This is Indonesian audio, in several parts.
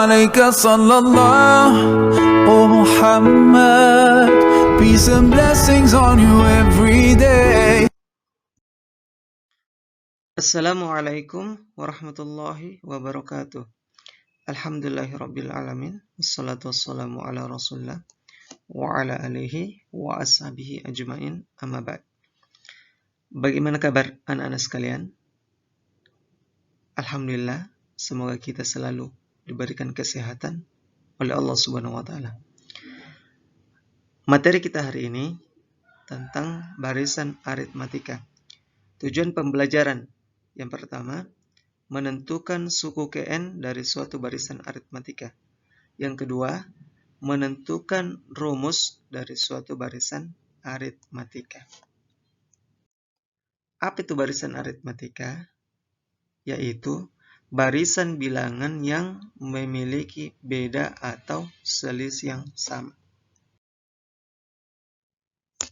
Alaika sallallahu, oh Muhammad, peace and blessings on you every day. Assalamualaikum warahmatullahi wabarakatuh. Alhamdulillahirabbil alamin. Wassalatu wassalamu ala Rasulillah wa ala alihi wa ashabihi ajmain. Amma ba'd. Bagaimana kabar anak-anak sekalian? Alhamdulillah, semoga kita selalu diberikan kesehatan oleh Allah Subhanahu wa taala. Materi kita hari ini tentang barisan aritmatika. Tujuan pembelajaran yang pertama, menentukan suku Kn dari suatu barisan aritmatika. Yang kedua, menentukan rumus dari suatu barisan aritmatika. Apa itu barisan aritmatika? Yaitu barisan bilangan yang memiliki beda atau selisih yang sama.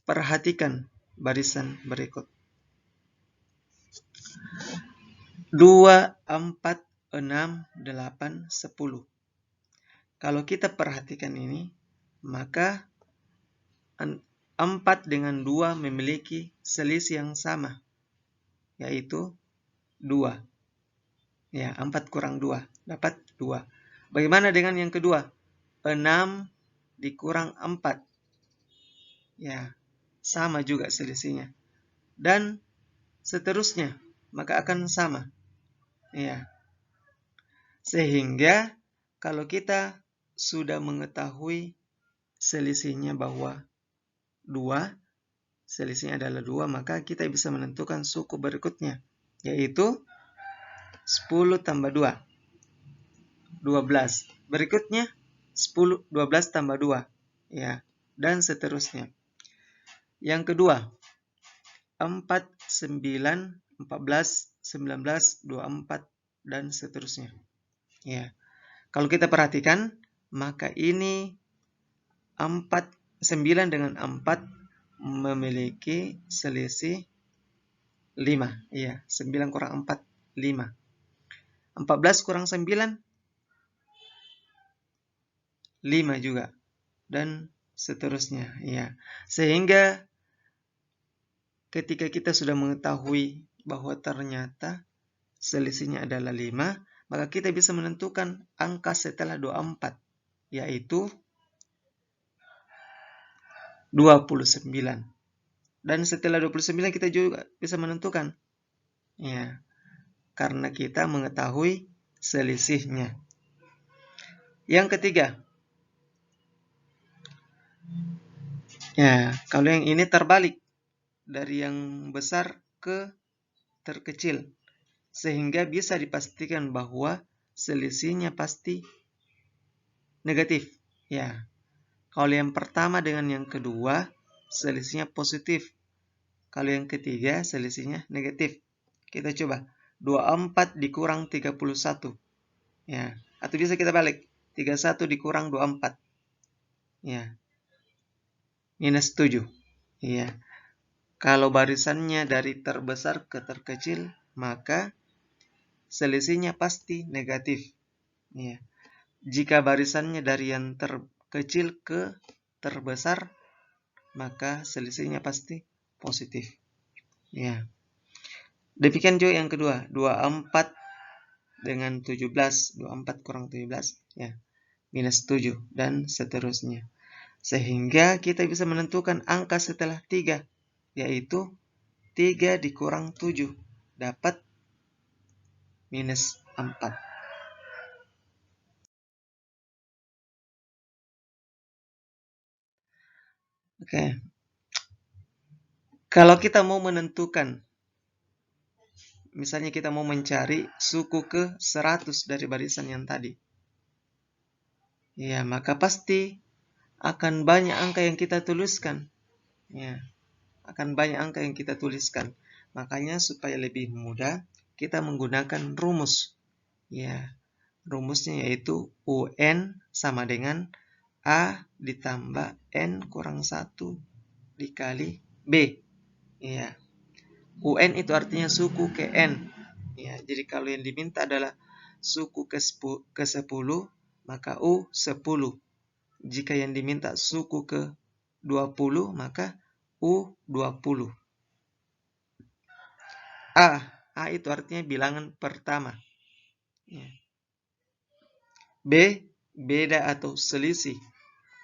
Perhatikan barisan berikut. 2, 4, 6, 8, 10. Kalau kita perhatikan ini, maka 4 dengan 2 memiliki selisih yang sama, yaitu 2. Ya, 4 kurang 2, dapat 2. Bagaimana dengan yang kedua? 6 dikurang 4. Ya, sama juga selisihnya. Dan seterusnya, maka akan sama. Ya. Sehingga kalau kita sudah mengetahui selisihnya bahwa 2, selisihnya adalah 2, maka kita bisa menentukan suku berikutnya, yaitu 10 tambah 2, 12. Berikutnya 12 tambah 2, ya, dan seterusnya. Yang kedua, 4, 9, 14, 19, 24, dan seterusnya. Ya. Kalau kita perhatikan, maka ini 9 dengan 4 memiliki selisih 5. Ya, 9 kurang 4, 5. 14 kurang 9, 5 juga. Dan seterusnya. Ya. Sehingga ketika kita sudah mengetahui bahwa ternyata selisihnya adalah 5, maka kita bisa menentukan angka setelah 24, yaitu 29. Dan setelah 29 kita juga bisa menentukan, ya, karena kita mengetahui selisihnya. Yang ketiga, ya, kalau yang ini terbalik dari yang besar ke terkecil, sehingga bisa dipastikan bahwa selisihnya pasti negatif. Ya, kalau yang pertama dengan yang kedua, selisihnya positif. Kalau yang ketiga, selisihnya negatif. Kita coba, 24 dikurang 31. Ya, atau bisa kita balik, 31 dikurang 24. Ya, minus 7. Ya, kalau barisannya dari terbesar ke terkecil, maka selisihnya pasti negatif. Ya. Jika barisannya dari yang terkecil ke terbesar, maka selisihnya pasti positif. Ya. Demikian juga yang kedua, 24 dengan 17, 24 kurang 17, ya, minus 7, dan seterusnya. Sehingga kita bisa menentukan angka setelah 3, yaitu 3 dikurang 7, dapat minus 4. Oke. Kalau kita mau menentukan, misalnya kita mau mencari suku ke 100 dari barisan yang tadi, ya, maka pasti akan banyak angka yang kita tuliskan. Ya, akan banyak angka yang kita tuliskan. Makanya supaya lebih mudah, kita menggunakan rumus. Ya, rumusnya yaitu UN sama dengan A ditambah N kurang 1 dikali B. Ya. UN itu artinya suku Kn. Ya, jadi kalau yang diminta adalah suku ke-10, maka U10. Jika yang diminta suku ke-20, maka U20. A itu artinya bilangan pertama. Ya. B, beda atau selisih.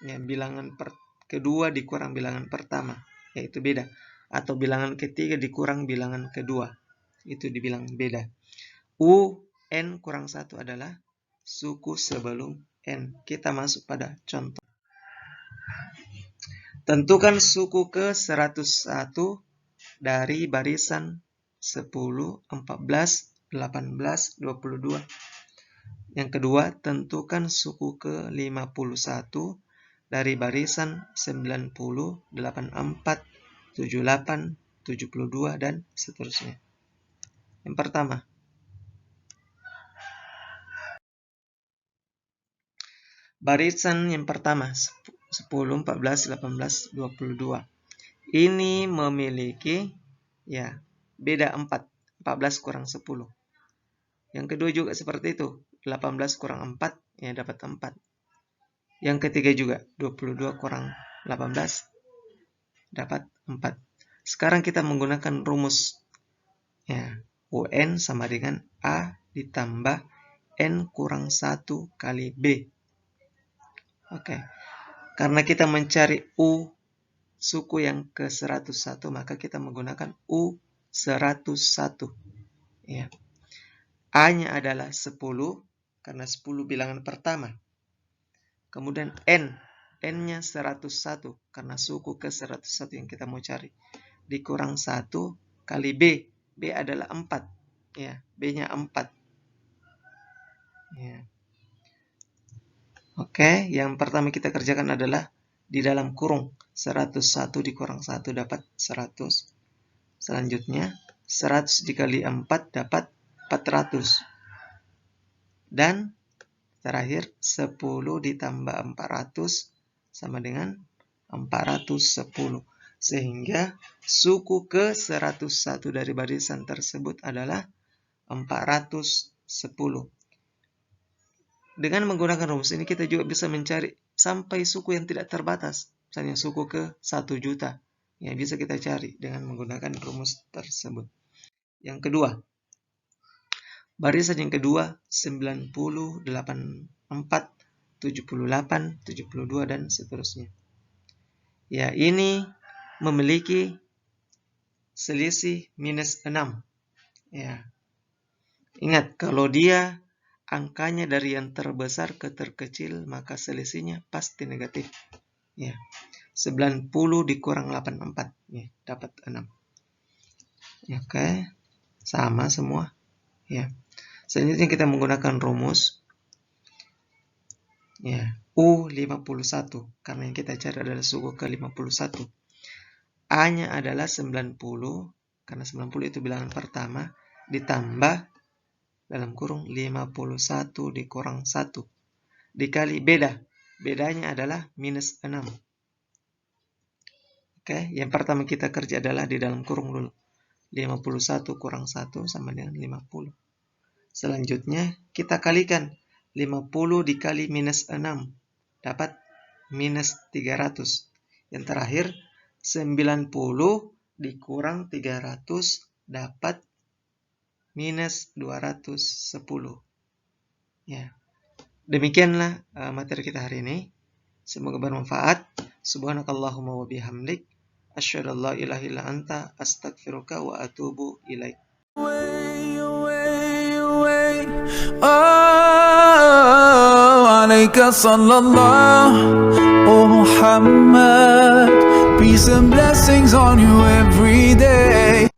Ya, bilangan kedua dikurang bilangan pertama, yaitu beda. Atau bilangan ketiga dikurang bilangan kedua, itu dibilang beda. U, N kurang 1 adalah suku sebelum N. Kita masuk pada contoh. Tentukan suku ke-101 dari barisan 10, 14, 18, 22. Yang kedua, tentukan suku ke-51 dari barisan 90, 84, 78, 72, dan seterusnya. Yang pertama, barisan yang pertama 10, 14, 18, 22. Ini memiliki ya beda 4. 14 kurang 10. Yang kedua juga seperti itu. 18 kurang 4 ya dapat 4. Yang ketiga juga 22 kurang 18 dapat 4. Sekarang kita menggunakan rumus ya. UN sama dengan A ditambah N kurang 1 kali B. Oke. Karena kita mencari U suku yang ke-101, maka kita menggunakan U101. Ya. A-nya adalah 10, karena 10 bilangan pertama. Kemudian N-nya 101, karena suku ke-101 yang kita mau cari. Dikurang 1 kali B. B adalah 4. Ya, B-nya 4. Ya. Oke, yang pertama kita kerjakan adalah di dalam kurung 101 dikurang 1 dapat 100. Selanjutnya 100 dikali 4 dapat 400. Dan terakhir 10 ditambah 400 sama dengan 410. Sehingga suku ke-101 dari barisan tersebut adalah 410. Dengan menggunakan rumus ini kita juga bisa mencari sampai suku yang tidak terbatas. Misalnya suku ke 1 juta. Ya, bisa kita cari dengan menggunakan rumus tersebut. Yang kedua, barisan yang kedua 90, 84, 78, 72, dan seterusnya. Ya, ini memiliki selisih minus 6. Ya. Ingat, kalau dia angkanya dari yang terbesar ke terkecil, maka selisihnya pasti negatif. Ya. 90 dikurang 84, ya, dapat 6. Oke, sama semua. Ya. Selanjutnya kita menggunakan rumus ya, U51, karena yang kita cari adalah suku ke-51. A-nya adalah 90, karena 90 itu bilangan pertama, ditambah dalam kurung 51 dikurang 1 dikali beda. Bedanya adalah minus 6. Oke, yang pertama kita kerja adalah di dalam kurung dulu. 51 kurang 1 sama dengan 50. Selanjutnya kita kalikan 50 dikali minus 6 dapat minus 300. Yang terakhir 90 dikurang 300 dapat minus 210. Ya. Demikianlah materi kita hari ini. Semoga bermanfaat. Subhanakallahumma wa bihamdik, asyhadu an la ilaha illa anta, astaghfiruka wa atubu ilaik. Alayka sallallahu, oh Muhammad, peace and blessings on you every day.